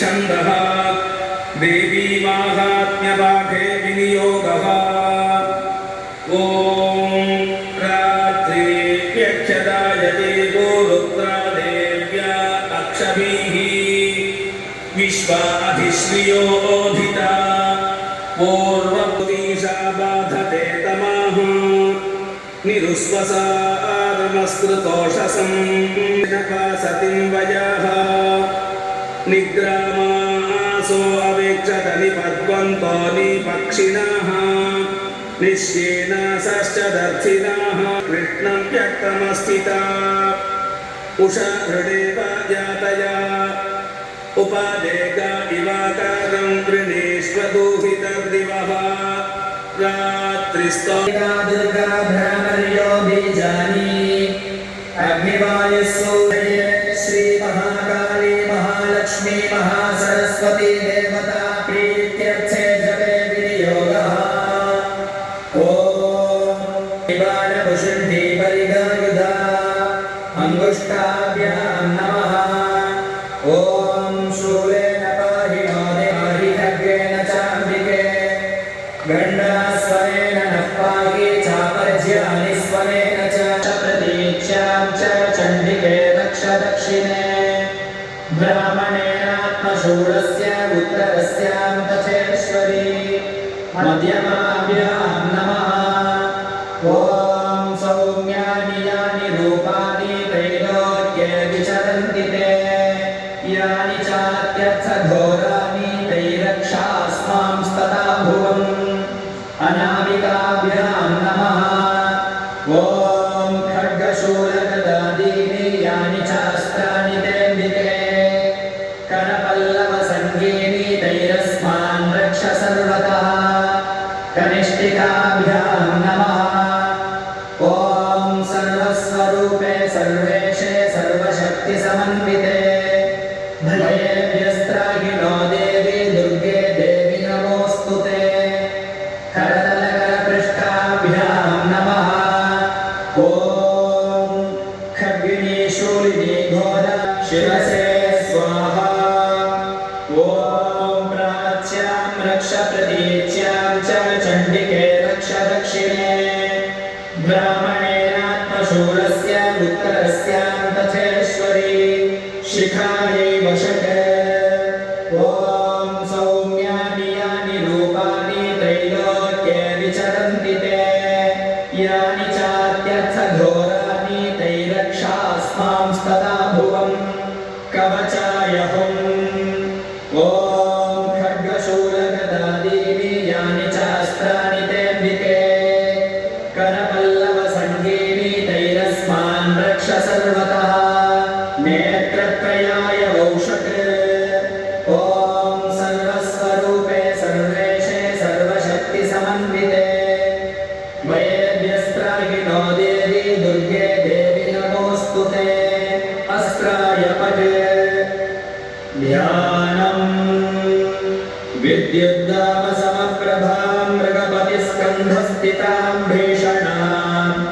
छन्दः देवी माहात्म्यपाठे विनियोगः ॐ रात्रिप्यक्षदायते गोरुद्रा देव्या अक्षभिः विश्वाधिश्रियोधिता पूर्वपुरीशा बाधते तमाः निरुस्वसारमस्कृतोषसं नपासतिं वयः निग्रामासो अवेक्षत निपद्वन्तो निपक्षिणः निश्येनासश्च दर्शिनः कृष्णं व्यक्तमस्थिता उषा हृदेव जातया उपादेका इवाकारं गृणेष्वदूहितर्दिवः रात्रिस्तो दुर्गा भ्रामर्यो बीजानि अग्निवायुसूर्ये श्री महाकाली महालक्ष्मी महासरस्वती देवता प्रीत्यर्थे जपे विनियोगः ॐ बाणभुषुण्डी परिगायुधा अंगुष्ठाभ्यां नमः ॐ शूलेन पाहि पाहि खड्गेन चाम्बिके गण्डास्वनेन नः पाहि चापर्ज्यानि स्वनेन च प्रतीच्यां च चण्डिके रक्ष दक्षिणे ब्राह्मणेनात्मशूलस्य उत्तरस्यां तथेश्वरी मध्यमाभ्यां नमः ॐ सौम्यानि यानि रूपाणि त्रैलोक्ये विचरन्ति ते यानि चात्यर्थघोराणि तैरक्षास्मांस्तथा भुवम् अनामिकाभ्यां नमः ॐ खड्गशूलगदादीनि यानि चास्त्राणि तेऽम्बिके करपल्लवसङ्गीनि तैरस्मान् रक्ष सर्वतः कनिष्ठिकाभ्यां नमः ॐ सर्वस्वरूपे सर्वेशे सर्वशक्तिसमन्विते भयेभ्यस्त्राहि नो देवी दुर्गे देवी नमोऽस्तुते करतलकरपृष्ठाभ्यां नमः ॐ खड्गिनी शूलिनी घोरा शिरसे स्वाहा ॐ प्राच्यां रक्ष प्रतीच्यां च चण्डिके रक्ष दक्षिणे ब्राह्मणेनात्मशूलस्य उत्तरस्यां तथेश्वरी शिखायै वशक ॐ सौम्यानि यानि रूपाणि त्रैलोक्ये विचरन्ति ते यानि चात्यर्थघोराणि तैरक्षास्मांस्तथा भुवम् कवचाय हुम् ॐ खड्गशूलगदादीनि यानि चास्त्राणि तेऽम्बिके करपल्लवसङ्गीनि तैरस्मान् रक्ष सर्वतः नेत्रत्रयाय वौषक ॐ सर्वस्वरूपे सर्वेशे सर्वशक्तिसमन्विते वयेभ्यस्त्राहि नो देवी दुर्गे देवी नमोऽस्तुते अस्त्राय पट ध्यानम् विद्युद्दामसमप्रभां मृगपतिस्कन्धस्थितां